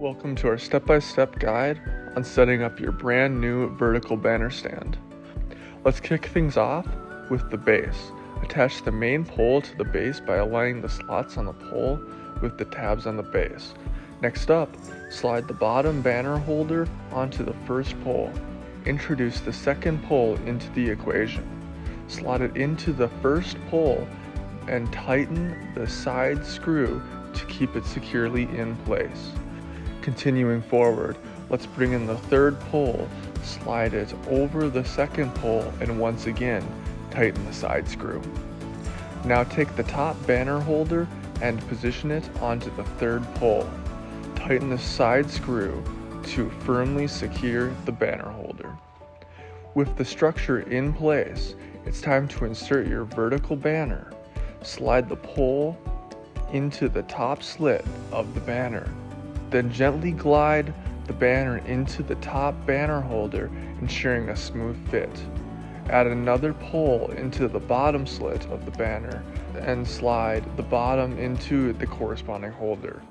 Welcome to our step-by-step guide on setting up your brand new vertical banner stand. Let's kick things off with the base. Attach the main pole to the base by aligning the slots on the pole with the tabs on the base. Next up, slide the bottom banner holder onto the first pole. Introduce the second pole into the equation. Slide it into the first pole and tighten the side screw to keep it securely in place. Continuing forward, let's bring in the third pole, slide it over the second pole, and once again, tighten the side screw. Now take the top banner holder and position it onto the third pole. Tighten the side screw to firmly secure the banner holder. With the structure in place, it's time to insert your vertical banner. Slide the pole into the top slit of the banner. Then gently glide the banner into the top banner holder, ensuring a smooth fit. Add another pole into the bottom slit of the banner and slide the bottom into the corresponding holder.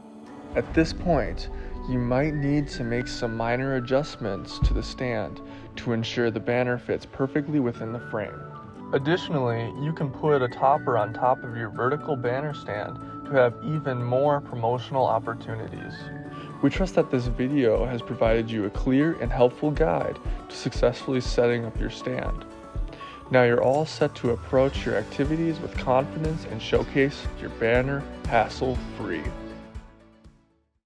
At this point, you might need to make some minor adjustments to the stand to ensure the banner fits perfectly within the frame. Additionally, you can put a topper on top of your vertical banner stand to have even more promotional opportunities. We trust that this video has provided you a clear and helpful guide to successfully setting up your stand. Now you're all set to approach your activities with confidence and showcase your banner hassle-free.